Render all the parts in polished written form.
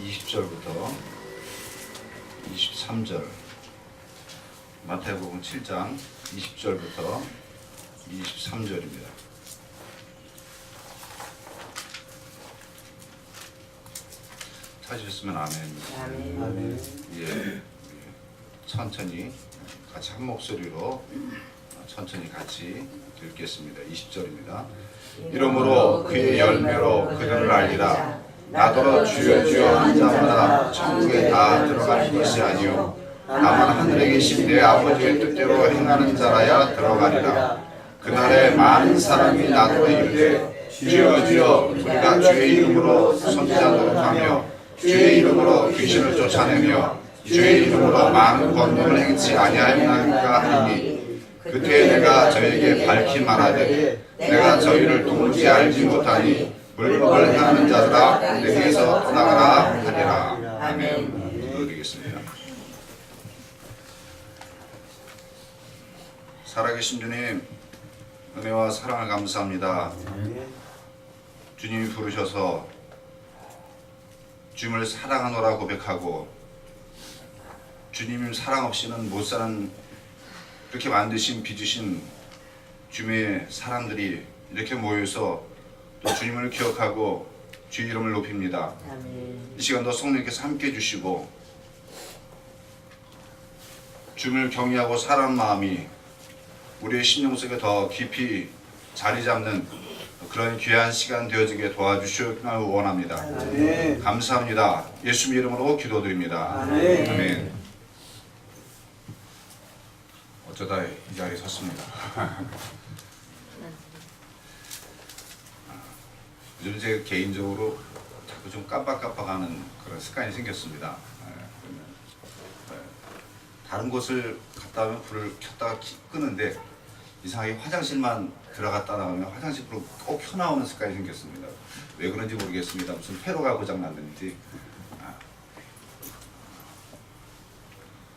20절부터 23절, 마태복음 7장 20절부터 23절입니다. 찾으셨으면 아멘. 아멘. 예, 천천히 같이 한 목소리로 천천히 같이 읽겠습니다. 20절입니다. 이러므로 그의 열매로 그들을 알리라. 나더러 주여 주여 한 자마다 천국에 다 들어갈 것이 아니요 다만 하늘에 계신 내 아버지의 뜻대로 행하는 자라야 들어가리라. 그날에 많은 사람이 나더러 이르되 주여 주여 우리가 주의 이름으로 선지자들을 하며 주의 이름으로 귀신을 쫓아내며 주의 이름으로 많은 권능을 행치 아니하였나이까 하니 그때 내가 저에게 밝히 말하되 내가 저희를 도무지 알지 못하니 불법을 행하는 자들아 내게서 떠나가라 하니라. 아멘. 기도드리겠습니다. 살아계신 주님, 은혜와 사랑을 감사합니다. 주님이 부르셔서 주님을 사랑하노라 고백하고 주님 사랑 없이는 못 사는 그렇게 만드신 빚으신 주님의 사람들이 이렇게 모여서 또 주님을 기억하고 주의 이름을 높입니다. 이 시간도 성령께서 함께 해주시고 주님을 경외하고 사랑하는 마음이 우리의 심령 속에 더 깊이 자리 잡는 그런 귀한 시간 되어지게 도와주시길 원합니다. 아멘. 감사합니다. 예수님 이름으로 기도드립니다. 아멘. 아멘. 어쩌다 이 자리에 섰습니다. 요즘 제가 개인적으로 자꾸 좀 깜빡깜빡하는 그런 습관이 생겼습니다. 다른 곳을 갔다 오면 불을 켰다가 끄는데 이상하게 화장실만 들어갔다 나오면 화장실 불을 꼭 켜나오는 습관이 생겼습니다. 왜 그런지 모르겠습니다. 무슨 회로가 고장 났는지.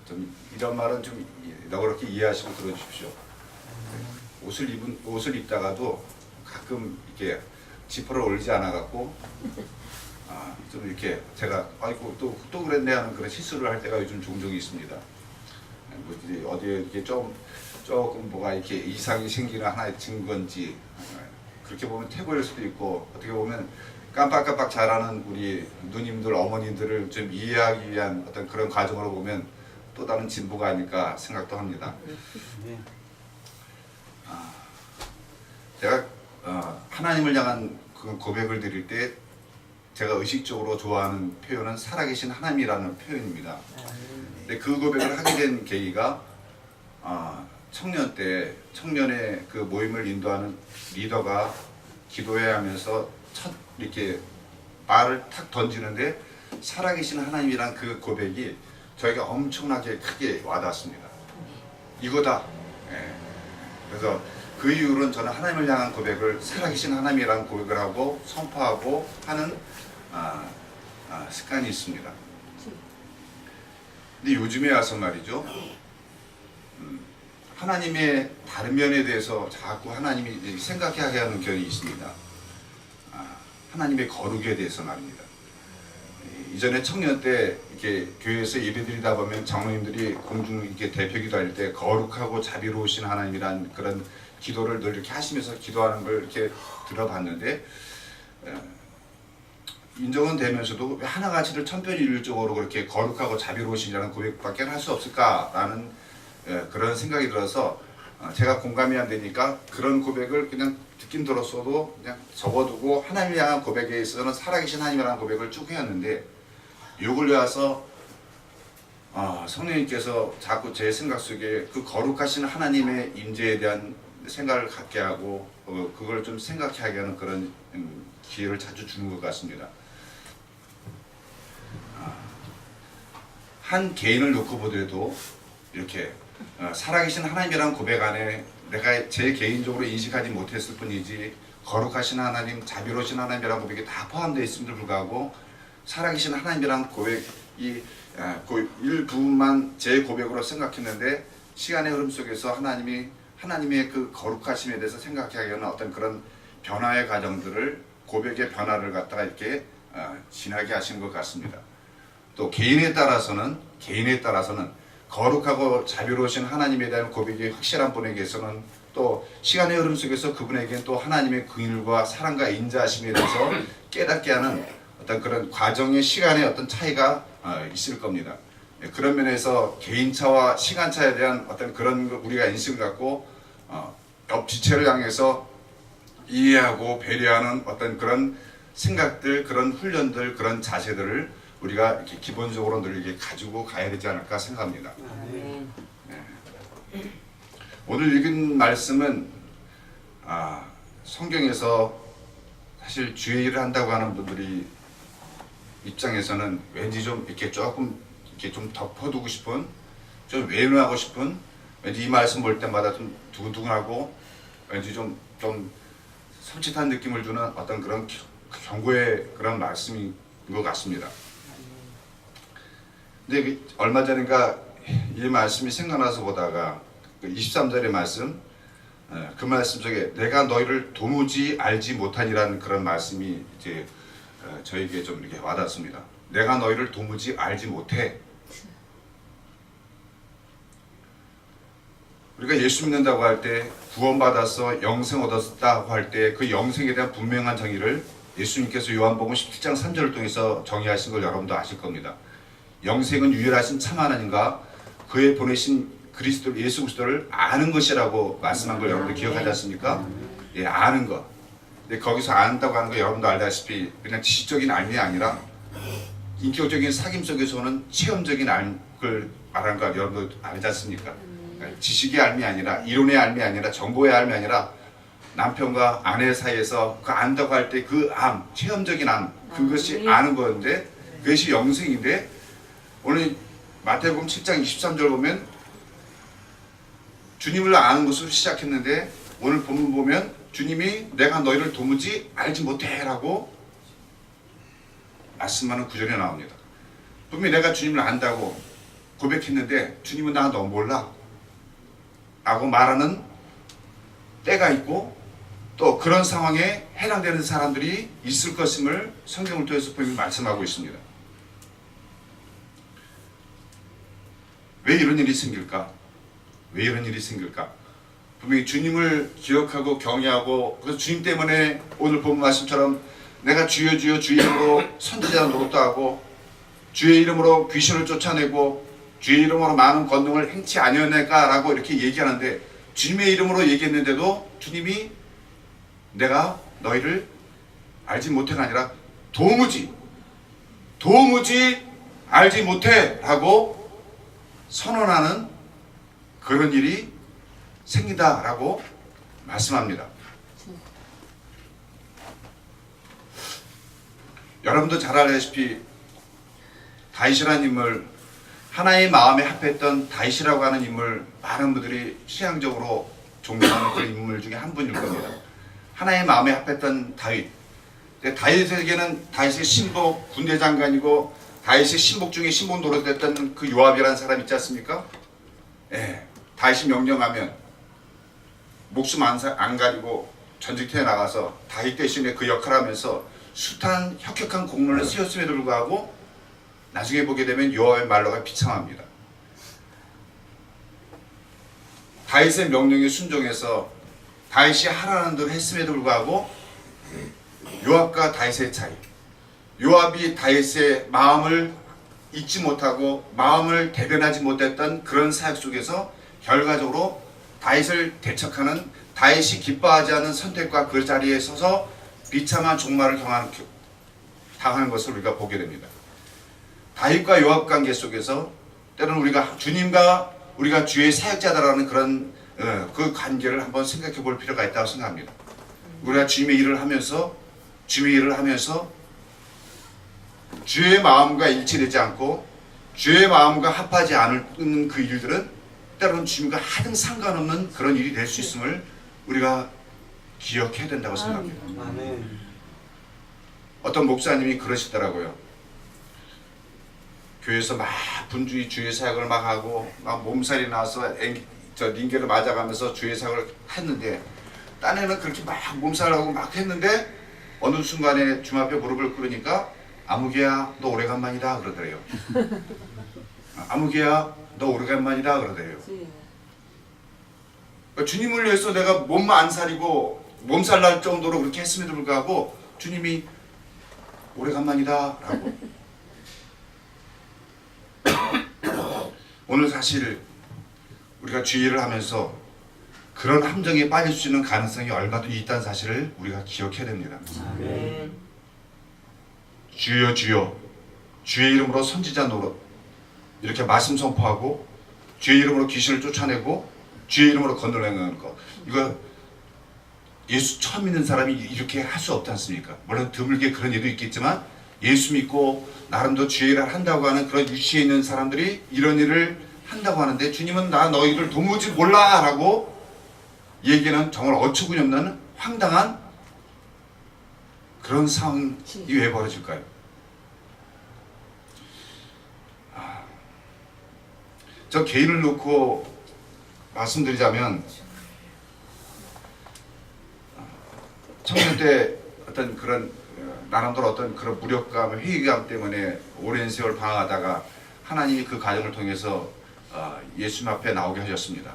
좀 이런 말은 좀 너그럽게 이해하시고 들어주십시오. 옷을 입다가도 가끔 이렇게 지퍼를 올리지 않아 갖고 좀 이렇게 제가 아이고 또 그랬네 하는 그런 실수를 할 때가 요즘 종종 있습니다. 뭐 어디에 이렇게 조금 뭐가 이렇게 이상이 생기는 하나의 증거인지 그렇게 보면 태고일 수도 있고 어떻게 보면 깜빡깜빡 잘하는 우리 누님들 어머님들을 좀 이해하기 위한 어떤 그런 과정으로 보면 또 다른 진보가 아닐까 생각도 합니다. 제가 하나님을 향한 그 고백을 드릴 때 제가 의식적으로 좋아하는 표현은 살아계신 하나님이라는 표현입니다. 근데 그 고백을 하게 된 계기가 청년 때 청년의 그 모임을 인도하는 리더가 기도해야 하면서 첫 이렇게 말을 탁 던지는데 살아계신 하나님이란 그 고백이 저에게 엄청나게 크게 와닿았습니다. 이거다. 예. 그래서 그 이후로는 저는 하나님을 향한 고백을 살아계신 하나님이라는 고백을 하고 선포하고 하는 습관이 있습니다. 근데 요즘에 와서 말이죠. 하나님의 다른 면에 대해서 자꾸 하나님이 생각하게 하는 경향이 있습니다. 하나님의 거룩에 대해서 말입니다. 이전에 청년 때 이렇게 교회에서 예배드리다 보면 장로님들이 공중 이렇게 대표기도 할 때 거룩하고 자비로우신 하나님이란 그런 기도를 늘 이렇게 하시면서 기도하는 걸 이렇게 들어봤는데 인정은 되면서도 왜 하나가치를 천편일률적으로 그렇게 거룩하고 자비로우시라는 고백밖에 할 수 없을까라는 그런 생각이 들어서 제가 공감이 안 되니까 그런 고백을 그냥 듣긴 들었어도 그냥 접어두고 하나님을 향한 고백에 있어서는 살아계신 하나님이라는 고백을 쭉 해왔는데 요 근래 와서 성령님께서 자꾸 제 생각 속에 그 거룩하신 하나님의 임재에 대한 생각을 갖게 하고 그걸 좀 생각하게 하는 그런 기회를 자주 주는 것 같습니다. 한 개인을 놓고 보더라도 이렇게 살아계신 하나님이라는 고백 안에 내가 제 개인적으로 인식하지 못했을 뿐이지 거룩하신 하나님, 자비로우신 하나님이라는 고백이 다 포함되어 있음에도 불구하고 살아계신 하나님이라는 고백이 그 일부분만 제 고백으로 생각했는데 시간의 흐름 속에서 하나님의 그 거룩하심에 대해서 생각하게 하는 어떤 그런 변화의 과정들을 고백의 변화를 갖다가 이렇게 지나게 하시는 것 같습니다. 또 개인에 따라서는 거룩하고 자비로우신 하나님에 대한 고백이 확실한 분에게서는 또 시간의 흐름 속에서 그분에게는 또 하나님의 긍휼과 사랑과 인자하심에 대해서 깨닫게 하는 어떤 그런 과정의 시간의 어떤 차이가 있을 겁니다. 그런 면에서 개인차와 시간차에 대한 어떤 그런 우리가 인식을 갖고 옆 지체를 향해서 이해하고 배려하는 어떤 그런 생각들, 그런 훈련들, 그런 자세들을 우리가 이렇게 기본적으로 늘 이렇게 가지고 가야 되지 않을까 생각합니다. 네. 오늘 읽은 말씀은 성경에서 사실 주의 일을 한다고 하는 분들이 입장에서는 왠지 좀 이렇게 조금 이렇게 좀 덮어두고 싶은, 좀 외면하고 싶은, 왠지 이 말씀 볼 때마다 좀 두근두근하고 왠지 좀 섬찟한 느낌을 주는 어떤 그런 경고의 그런 말씀인 것 같습니다. 근데 얼마 전인가 이 말씀이 생각나서 보다가 23절의 말씀, 그 말씀 속에 내가 너희를 도무지 알지 못하니라는 그런 말씀이 이제 저에게 좀 이렇게 와닿습니다. 내가 너희를 도무지 알지 못해. 우리가 예수 믿는다고 할 때 구원받아서 영생 얻었다고 할 때 그 영생에 대한 분명한 정의를 예수님께서 요한복음 17장 3절을 통해서 정의하신 걸 여러분도 아실 겁니다. 영생은 유일하신 참 하나님과 그의 보내신 그리스도 예수 그리스도를 아는 것이라고 말씀한 걸 여러분들 기억하지 않습니까? 예, 아는 것. 근데 거기서 안다고 하는 거 여러분도 알다시피 그냥 지식적인 알미 아니라 인격적인 사귐 속에서는 체험적인 걸 말하는 거 여러분도 알지 않습니까? 지식의 알미 아니라 이론의 알미 아니라 정보의 알미 아니라 남편과 아내 사이에서 그 안다고 할 때 그 체험적인 그것이 아는 건데 그것이 영생인데 오늘 마태복음 7장 23절 보면 주님을 아는 것으로 시작했는데 오늘 본문 보면 주님이 내가 너희를 도무지 알지 못해 라고 말씀하는 구절이 나옵니다. 분명히 내가 주님을 안다고 고백했는데 주님은 나 너 몰라 라고 말하는 때가 있고 또 그런 상황에 해당되는 사람들이 있을 것임을 성경을 통해서 분명히 말씀하고 있습니다. 왜 이런 일이 생길까? 왜 이런 일이 생길까? 분명히 주님을 기억하고 경외하고 그래서 주님 때문에 오늘 본 말씀처럼 내가 주여 주여 주의 이름으로 선지자 노릇도 하고 주의 이름으로 귀신을 쫓아내고 주의 이름으로 많은 권능을 행치 아니하네까라고 이렇게 얘기하는데 주님의 이름으로 얘기했는데도 주님이 내가 너희를 알지 못해가 아니라 도무지 알지 못해 라고 선언하는 그런 일이 생긴다라고 말씀합니다. 여러분도 잘 알다시피 다윗이라는 인물, 하나의 마음에 합했던 다윗이라고 하는 인물 많은 분들이 취향적으로 존경하는 그 인물 중에 한 분일 겁니다. 하나의 마음에 합했던 다윗. 다윗에게는 다윗의 신복, 군대 장관이고 다윗의 신복 중에 신복 노릇했던 그 요압이라는 사람 있지 않습니까? 예, 다윗이 명령하면 목숨 안 가리고 전쟁터에 나가서 다윗 대신에 그 역할을 하면서 숱한 혁혁한 공로를 세웠음에도 불구하고 나중에 보게 되면 요압의 말로가 비참합니다. 다윗의 명령에 순종해서 다윗이 하라는 대로 했음에도 불구하고 요압과 다윗의 차이, 요압이 다윗의 마음을 잊지 못하고 마음을 대변하지 못했던 그런 사역 속에서 결과적으로 다윗을 대척하는, 다윗이 기뻐하지 않은 선택과 그 자리에 서서 비참한 종말을 당하는 것을 우리가 보게 됩니다. 다윗과 요압 관계 속에서 때로는 우리가 주님과 우리가 주의 사역자다라는 그런 그 관계를 한번 생각해 볼 필요가 있다고 생각합니다. 우리가 주님의 일을 하면서 주의 마음과 일치되지 않고 주의 마음과 합하지 않는 그 일들은 때로는 주님과 하등 상관없는 그런 일이 될 수 있음을 우리가 기억해야 된다고 생각합니다. 아멘. 어떤 목사님이 그러시더라고요. 교회에서 막 분주히 주의 사역을 막 하고 막 몸살이 나서 링겔을 맞아가면서 주의 사역을 했는데 딴에는 그렇게 막 몸살하고 막 했는데 어느 순간에 주님 앞에 무릎을 꿇으니까 아무개야 너 오래간만이다 그러더래요. 아무개야 너 오래간만이다 그러더래요. 그러니까 주님을 위해서 내가 몸만 안 사리고 몸살 날 정도로 그렇게 했음에도 불구하고 주님이 오래간만이다 라고. 오늘 사실 우리가 주의를 하면서 그런 함정에 빠질 수 있는 가능성이 얼마든지 있다는 사실을 우리가 기억해야 됩니다. 아멘. 주여 주여 주의 이름으로 선지자 노릇 이렇게 말씀 선포하고 주의 이름으로 귀신을 쫓아내고 주의 이름으로 건너는 것, 이거 예수 처음 믿는 사람이 이렇게 할 수 없지 않습니까? 물론 드물게 그런 일도 있겠지만 예수 믿고 나름대로 주의 일을 한다고 하는 그런 위치에 있는 사람들이 이런 일을 한다고 하는데 주님은 나 너희를 도무지 몰라 라고 얘기는 정말 어처구니 없는 황당한 그런 상황이 왜 벌어질까요? 저 개인을 놓고 말씀드리자면 청년 때 어떤 그런 나름대로 어떤 그런 무력감, 회의감 때문에 오랜 세월 방황하다가 하나님이 그 과정을 통해서 예수님 앞에 나오게 하셨습니다.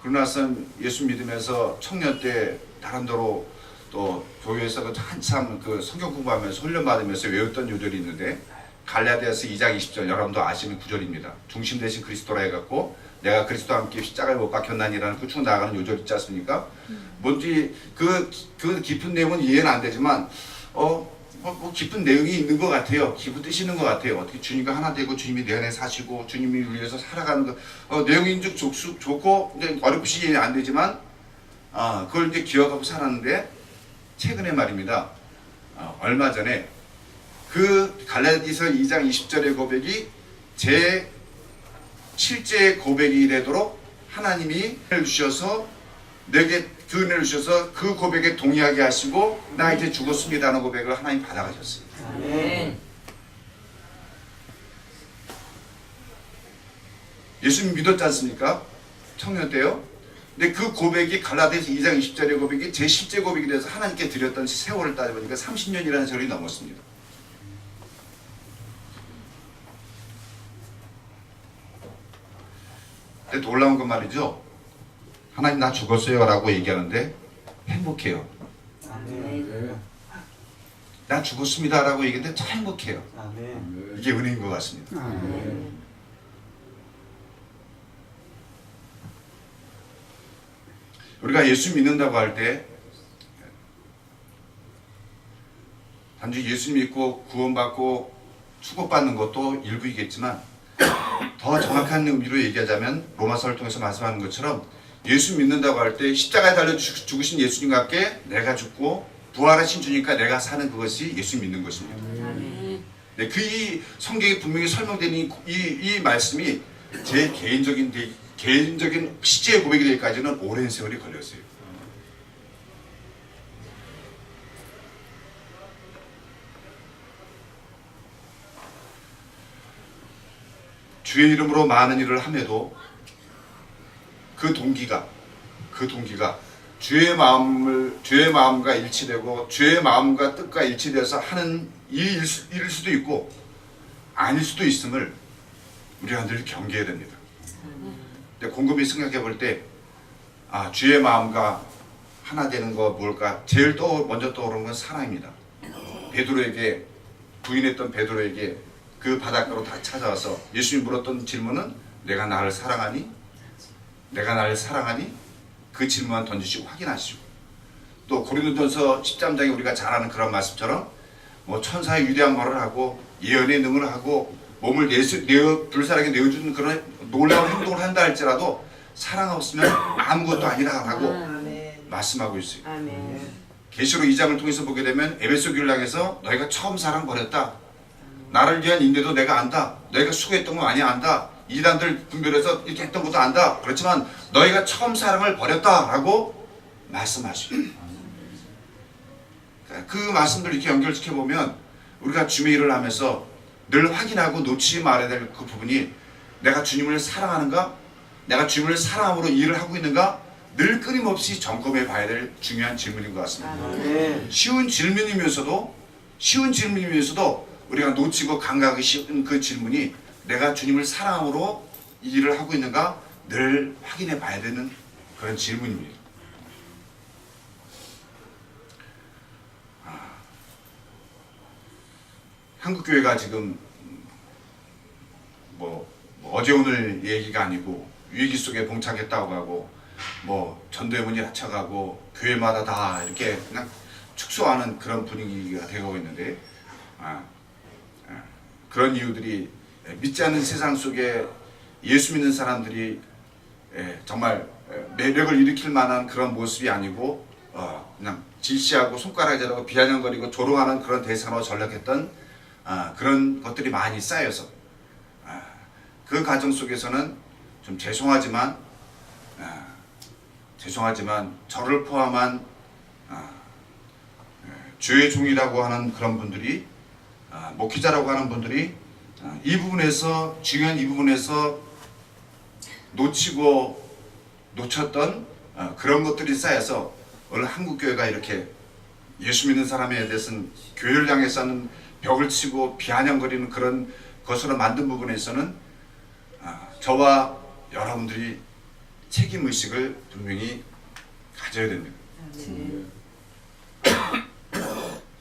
그러고 나서 예수 믿으면서 청년 때 나름대로 또 교회에서 한참 그 성경 공부하면서 훈련받으면서 외웠던 요절이 있는데 갈라디아서 2장 20절 여러분도 아시는 구절입니다. 중심 대신 그리스도라 해갖고 내가 그리스도와 함께 십자가에 못 박혔나니라는 그 쭉 나아가는 요절 있지 않습니까? 뭔지 그 깊은 내용은 이해는 안 되지만 뭐 깊은 내용이 있는 것 같아요. 깊은 뜻이 있는 것 같아요. 어떻게 주님과 하나 되고 주님이 내 안에 사시고 주님을 위해서 살아가는 거 내용이 좋고 이제 어렵이 이해 안 되지만 그걸 이제 기억하고 살았는데 최근에 말입니다. 얼마 전에 그 갈라디아서 2장 20절의 고백이 제 7제 고백이 되도록 하나님이 주셔서 내게 그 은혜를 주셔서 그 고백에 동의하게 하시고 나 이제 죽었습니다 하는 고백을 하나님 받아가셨어요. 아멘. 예수님 믿었지 않습니까? 청년 때요. 근데 그 고백이 갈라디아서 2장 20절의 고백이 제 10제 고백이 돼서 하나님께 드렸던 세월을 따져보니까 30년이라는 세월이 넘었습니다. 근데 놀라운 건 말이죠. 하나님 나 죽었어요 라고 얘기하는데 행복해요. 아멘. 나 죽었습니다 라고 얘기하는데 참 행복해요. 아멘. 이게 은혜인 것 같습니다. 아멘. 우리가 예수 믿는다고 할 때 단지 예수 믿고 구원받고 축복받는 것도 일부이겠지만 더 정확한 의미로 얘기하자면 로마서를 통해서 말씀하는 것처럼 예수 믿는다고 할 때 십자가에 달려 죽으신 예수님과 함께 내가 죽고 부활하신 주님과 내가 사는 그것이 예수 믿는 것입니다. 네, 그 이 성경에 분명히 설명되는 이 말씀이 제 개인적인 시제의 고백이 되기까지는 오랜 세월이 걸렸어요. 주의 이름으로 많은 일을 함에도 그 동기가 주의 마음과 일치되고 주의 마음과 뜻과 일치돼서 하는 일일 수도 있고 아닐 수도 있음을 우리가 늘 경계해야 됩니다. 근데 곰곰이 생각해 볼 때 주의 마음과 하나 되는 거 뭘까? 제일 먼저 떠오르는 건 사랑입니다. 베드로에게 부인했던 베드로에게 그 바닷가로 다 찾아와서 예수님이 물었던 질문은 내가 나를 사랑하니? 내가 나를 사랑하니? 그 질문만 던지시고 확인하시고 또 고린도전서 13장에 우리가 잘 아는 그런 말씀처럼 뭐 천사의 위대한 말을 하고 예언의 능을 하고 몸을 불사르게 내어주는 그런 놀라운 행동을 한다 할지라도 사랑 없으면 아무것도 아니라라고 말씀하고 있어요. 계시록 2장을 통해서 보게 되면 에베소 교회를 향해서 너희가 처음 사랑 버렸다. 나를 위한 인내도 내가 안다. 너희가 수고했던 거 많이 안다. 이단들 분별해서 이렇게 했던 것도 안다. 그렇지만 너희가 처음 사랑을 버렸다라고 말씀하시고 그 말씀들 이렇게 연결시켜 보면 우리가 주의 일을 하면서 늘 확인하고 놓치지 말아야 될 그 부분이 내가 주님을 사랑하는가? 내가 주님을 사랑함으로 일을 하고 있는가? 늘 끊임없이 점검해 봐야 될 중요한 질문인 것 같습니다. 쉬운 질문이면서도 쉬운 질문이면서도 우리가 놓치고 간과하기 쉬운 그 질문이 내가 주님을 사랑함으로 이 일을 하고 있는가 늘 확인해 봐야 되는 그런 질문입니다. 한국교회가 지금 뭐 어제 오늘 얘기가 아니고 위기 속에 봉착했다고 하고 뭐 전도의 문이 닫혀가고 교회마다 다 이렇게 그냥 축소하는 그런 분위기가 되고 있는데 그런 이유들이 믿지 않는 세상 속에 예수 믿는 사람들이 정말 매력을 일으킬 만한 그런 모습이 아니고 그냥 질시하고 손가락질하고 비아냥거리고 조롱하는 그런 대상으로 전락했던 그런 것들이 많이 쌓여서 그 과정 속에서는 좀 죄송하지만 저를 포함한 주의 종이라고 하는 그런 분들이 목회자라고 하는 분들이 이 부분에서 중요한 이 부분에서 놓쳤던 그런 것들이 쌓여서 오늘 한국교회가 이렇게 예수 믿는 사람에 대해서는 교회를 향해서는 벽을 치고 비아냥거리는 그런 것으로 만든 부분에서는 저와 여러분들이 책임의식을 분명히 가져야 됩니다.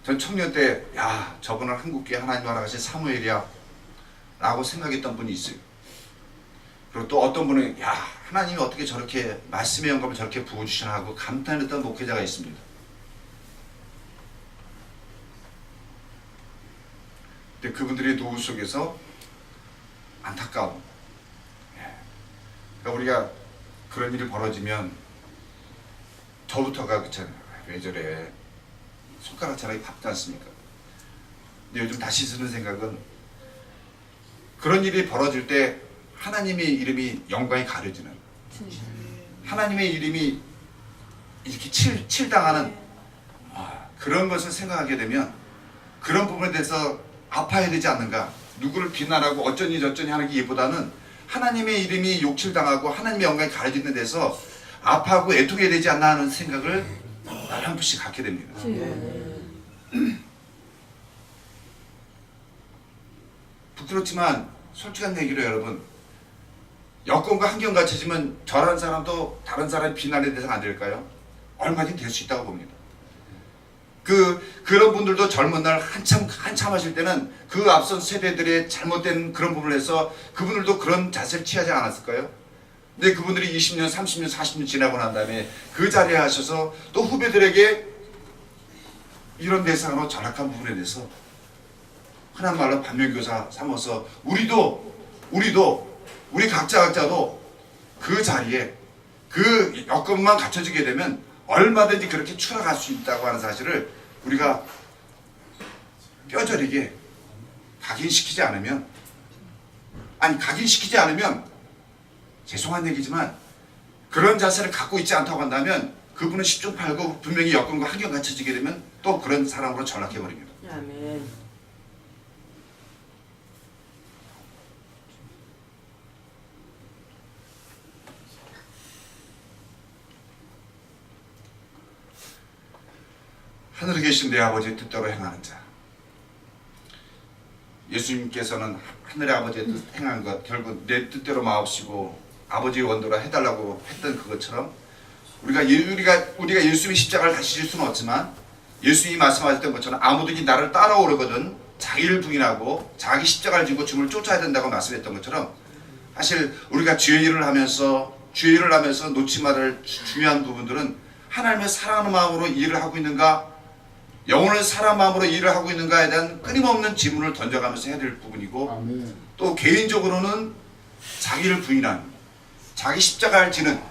전 청년 때 야 저분은 한국교회 하나님 알아가신 사무엘이야 라고 생각했던 분이 있어요. 그리고 또 어떤 분은 야 하나님이 어떻게 저렇게 말씀의 영감을 저렇게 부어주시나 하고 감탄했던 목회자가 있습니다. 근데 그분들의 노후 속에서 안타까움, 그러니까 우리가 그런 일이 벌어지면 저부터가 그렇잖아요. 왜 저래 손가락자락이 바쁘지 않습니까? 근데 요즘 다시 드는 생각은 그런 일이 벌어질 때 하나님의 이름이 영광이 가려지는, 하나님의 이름이 이렇게 칠당하는 그런 것을 생각하게 되면 그런 부분에 대해서 아파야 되지 않는가, 누구를 비난하고 어쩌니 저쩌니 하는 게 하나님의 이름이 욕칠당하고 하나님의 영광이 가려지는 데서 아파하고 애통해야 되지 않나 하는 생각을 한 번씩 갖게 됩니다. 부끄럽지만 솔직한 얘기로 여러분, 여건과 환경 갖춰지면 저런 사람도 다른 사람의 비난의 대상 안 될까요? 얼마든지 될 수 있다고 봅니다. 그런 분들도 젊은 날 한참 하실 때는 그 앞선 세대들의 잘못된 그런 부분을 해서 그분들도 그런 자세를 취하지 않았을까요? 근데 그분들이 20년, 30년, 40년 지나고 난 다음에 그 자리에 하셔서 또 후배들에게 이런 대상으로 전락한 부분에 대해서 흔한 말로 반면교사 삼아서 우리 각자도 그 자리에 그 여건만 갖춰지게 되면 얼마든지 그렇게 추락할 수 있다고 하는 사실을 우리가 뼈저리게 각인시키지 않으면 죄송한 얘기지만 그런 자세를 갖고 있지 않다고 한다면 그분은 10중 8구 분명히 여건과 환경 갖춰지게 되면 또 그런 사람으로 전락해버립니다. 아멘. 하늘에 계신 내 아버지의 뜻대로 행하는 자. 예수님께서는 하늘의 아버지의 뜻 행한 것 결국 내 뜻대로 마옵시고 아버지의 원대로 해달라고 했던 그것처럼 우리가 예수님의 십자가를 다시 질 수는 없지만 예수님이 말씀하셨던 것처럼 아무든지 나를 따라오려거든 자기를 부인하고 자기 십자가를 지고 주님을 쫓아야 된다고 말씀했던 것처럼 사실 우리가 주의 일을 하면서 놓지 말을 중요한 부분들은 하나님을 사랑하는 마음으로 이 일을 하고 있는가, 영혼을 사랑하는 마음으로 일을 하고 있는가에 대한 끊임없는 질문을 던져가면서 해야 될 부분이고, 아멘. 또 개인적으로는 자기를 부인한, 자기 십자가를 지는,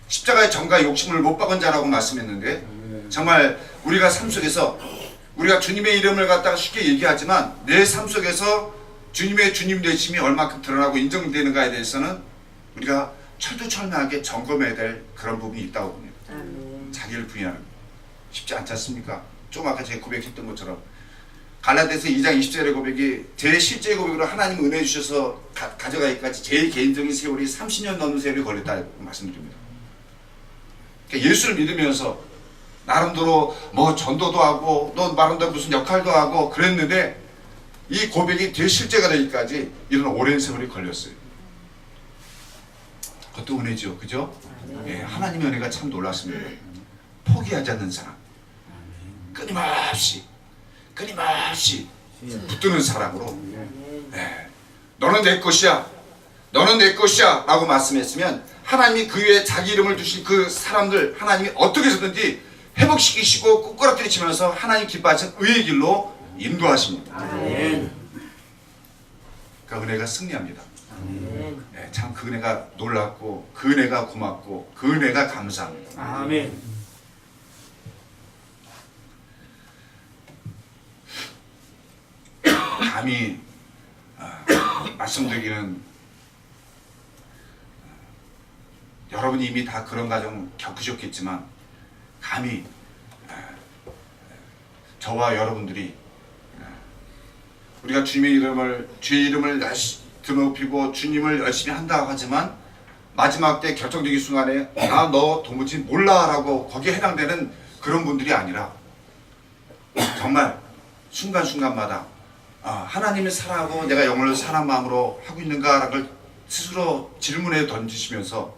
십자가의 정과 욕심을 못 박은 자라고 말씀했는데, 정말 우리가 삶 속에서 우리가 주님의 이름을 갖다가 쉽게 얘기하지만 내 삶 속에서 주님의 주님 되심이 얼마큼 드러나고 인정되는가에 대해서는 우리가 철두철미하게 점검해야 될 그런 부분이 있다고 봅니다. 자기를 부인하는 쉽지 않지 않습니까? 좀 아까 제가 고백했던 것처럼 갈라디아서 2장 20절의 고백이 제 실제 고백으로 하나님 은혜 주셔서 가져가기까지 제 개인적인 세월이 30년 넘는 세월이 걸렸다고 말씀드립니다. 그러니까 예수를 믿으면서 나름대로 뭐 전도도 하고 너 나름대로 무슨 역할도 하고 그랬는데 이 고백이 대실제가 되기까지 이런 오랜 세월이 걸렸어요. 그것도 은혜죠, 그죠? 예, 하나님의 은혜가 참 놀랐습니다. 포기하지 않는 사람, 끊임없이 붙드는 사람으로, 예, 너는 내 것이야, 너는 내 것이야 라고 말씀했으면 하나님이 그 위에 자기 이름을 두신 그 사람들 하나님이 어떻게 해서든지 회복시키시고 꼬꾸라뜨리시면서 하나님 기뻐하신 의의 길로 인도하십니다. 아멘. 그 은혜가 승리합니다. 아멘. 예, 참 그 은혜가 놀랍고 그 은혜가 고맙고 그 은혜가 감사합니다. 아멘. 감히 말씀드리기는 여러분이 이미 다 그런 과정 겪으셨겠지만 감히 저와 여러분들이 우리가 주님의 이름을 주의 이름을 드높이고 주님을 열심히 한다고 하지만 마지막 때 결정적인 순간에 나 너 도무지 몰라라고 거기에 해당되는 그런 분들이 아니라 정말 순간순간마다 하나님을 사랑하고 내가 영혼을 사랑한 마음으로 하고 있는가라는 걸 스스로 질문에 던지시면서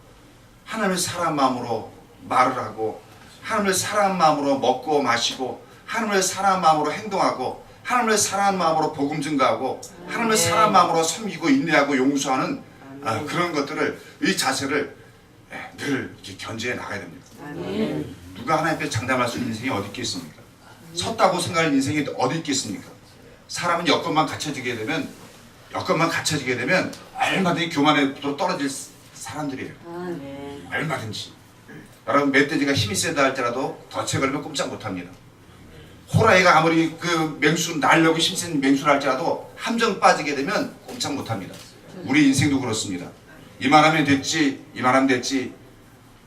하나님을 사랑한 마음으로 말을 하고 하나님을 사랑한 마음으로 먹고 마시고 하나님을 사랑한 마음으로 행동하고 하나님을 사랑한 마음으로 복음 증거하고 하나님을 사랑한 마음으로 섬기고 인내하고 용서하는 그런 것들을 이 자세를 늘 이렇게 견지해 나가야 됩니다. 아멘. 누가 하나님 앞에 장담할 수 있는 인생이 어디 있겠습니까? 섰다고 생각하는 인생이 어디 있겠습니까? 사람은 여건만 갖춰지게 되면 얼마든지 교만에 떨어질 사람들이에요. 아멘. 얼마든지. 여러분 멧돼지가 힘이 세다 할지라도 덫에 걸리면 꼼짝 못합니다. 호랑이가 아무리 그 맹수 날려고 힘센 맹수를 할지라도 함정 빠지게 되면 꼼짝 못합니다. 우리 인생도 그렇습니다. 이만하면 됐지, 이만하면 됐지,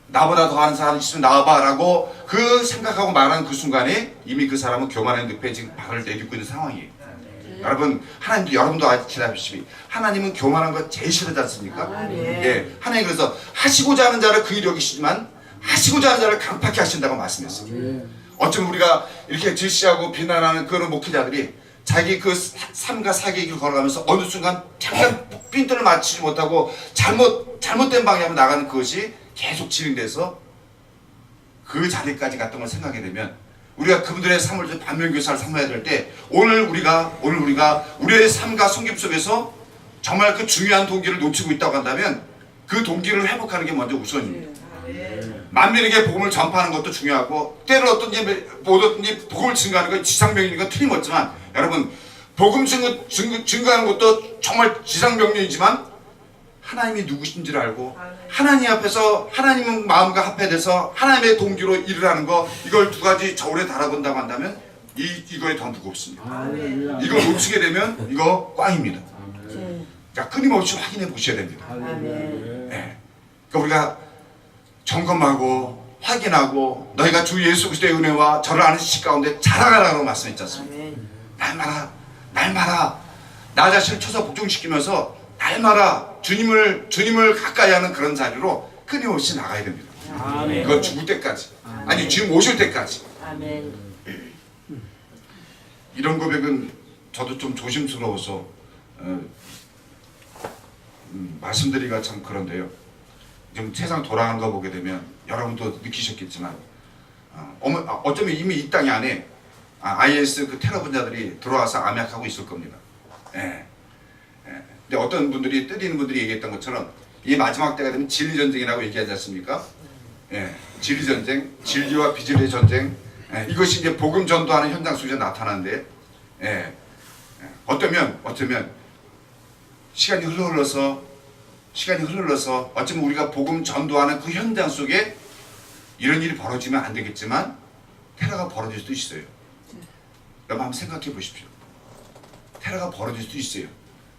나보다 더하는 사람 있으면 나와봐 라고 그 생각하고 말하는 그 순간에 이미 그 사람은 교만의 늪에 지금 발을 내딛고 있는 상황이에요. 여러분 하나님도 여러분도 아시다시피 하나님은 교만한 거 제일 싫어하지 않습니까? 예, 하나님 그래서 하시고자 하는 자를 긍휼히 여기시지만 하시고자 하는 자를 강팍히 하신다고 말씀했어요. 어쩌면 우리가 이렇게 질시하고 비난하는 그런 목회자들이 자기 그 삶과 사기의 길을 걸어가면서 어느 순간 잠깐 핀트를 맞추지 못하고 잘못된 방향으로 나가는 그것이 계속 진행돼서 그 자리까지 갔던 걸 생각하게 되면 우리가 그분들의 삶을 좀 반면교사를 삼아야 될 때 오늘 우리가 우리의 삶과 성김 속에서 정말 그 중요한 동기를 놓치고 있다고 한다면 그 동기를 회복하는 게 먼저 우선입니다. 만민에게 복음을 전파하는 것도 중요하고 때를 어떤지 복음을 증거하는 건 지상명령인 건 틀림없지만 여러분 복음 증거하는 것도 정말 지상명령이지만 하나님이 누구신지를 알고 하나님 앞에서 하나님 마음과 합해돼서 하나님의 동기로 일을 하는 거 이걸 두 가지 저울에 달아본다고 한다면 이거에 더 무겁습니다. 이걸 놓치게 되면 이거 꽝입니다. 자, 끊임없이 확인해 보셔야 됩니다. 네. 그러니까 우리가 점검하고 확인하고 너희가 주 예수 그리스도의 은혜와 저를 아는 지식 가운데 자라가라고 말씀했지 않습니까? 날마다 나 자신을 쳐서 복종시키면서 날마다 주님을 가까이 하는 그런 자리로 끊임없이 나가야 됩니다. 그건 죽을 때까지 아니 주님 오실 때까지. 이런 고백은 저도 좀 조심스러워서 말씀드리기가 참 그런데요. 지금 세상 돌아가는 거 보게 되면 여러분도 느끼셨겠지만 어쩌면 이미 이 땅 안에 IS 그 테러 분자들이 들어와서 암약하고 있을 겁니다. 예. 근데 어떤 분들이 뜨리는 분들이 얘기했던 것처럼 이 마지막 때가 되면 진리전쟁이라고 얘기하지 않습니까? 예. 진리전쟁, 진리와 비진리의 전쟁. 예. 이것이 이제 복음 전도하는 현장 속에서 나타나는데 예. 어쩌면 시간이 흘러서 어쩌면 우리가 복음 전도하는 그 현장 속에 이런 일이 벌어지면 안 되겠지만 테러가 벌어질 수도 있어요. 여러분 한번 생각해 보십시오. 테러가 벌어질 수도 있어요.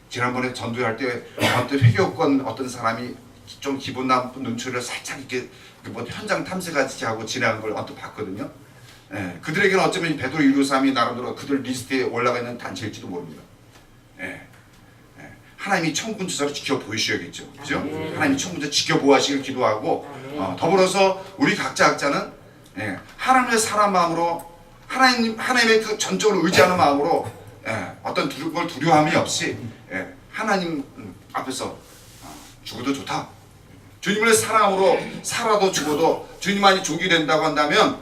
지난번에 전도할 때 어떤 회교권 어떤 사람이 좀 기분 나쁜 눈초리를 살짝 이렇게 뭐 현장 탐색하듯이 하고 지나간 걸 언뜻 봤거든요. 예, 그들에게는 어쩌면 베드로 153이 나름대로 그들 리스트에 올라가 있는 단체일지도 모릅니다. 예. 하나님이 천군 주사로 지켜보이셔야겠죠. 그죠? 하나님이 천군 주사 지켜보하시길 기도하고 더불어서 우리 각자는 하나님의 사람 마음으로 하나님의 그 전적으로 의지하는 마음으로 어떤 걸 두려움이 없이 하나님 앞에서 죽어도 좋다. 주님을 사랑함으로 살아도 죽어도 주님만이 족이 된다고 한다면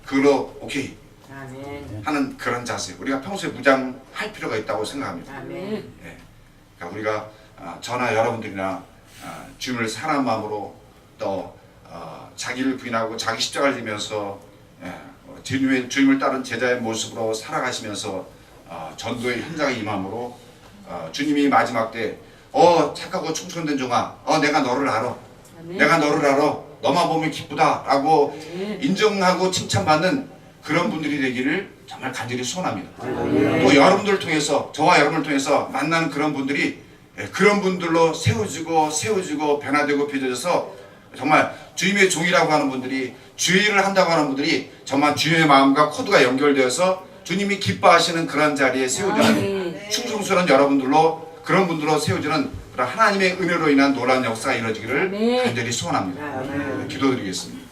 그걸로 오케이 아멘. 하는 그런 자세. 우리가 평소에 무장할 필요가 있다고 생각합니다. 아멘. 그러니까 우리가 저나 여러분들이나 주님을 사랑하는 마음으로 또 자기를 부인하고 자기 십자가를 지면서 주님을 따른 제자의 모습으로 살아가시면서 전도의 현장에 임함으로 주님이 마지막 때 착하고 충성된 종아 내가 너를 알아. 내가 너를 알아. 너만 보면 기쁘다라고 인정하고 칭찬받는 그런 분들이 되기를 정말 간절히 소원합니다. 또 여러분들을 통해서 저와 여러분을 통해서 만나는 그런 분들이 그런 분들로 세워지고 변화되고 빚어져서 정말 주님의 종이라고 하는 분들이 주의 일을 한다고 하는 분들이 정말 주님의 마음과 코드가 연결되어서 주님이 기뻐하시는 그런 자리에 세워지는 충성스러운 여러분들로 그런 분들로 세워지는 그런 하나님의 은혜로 인한 놀라운 역사가 이루어지기를 간절히 소원합니다. 기도드리겠습니다.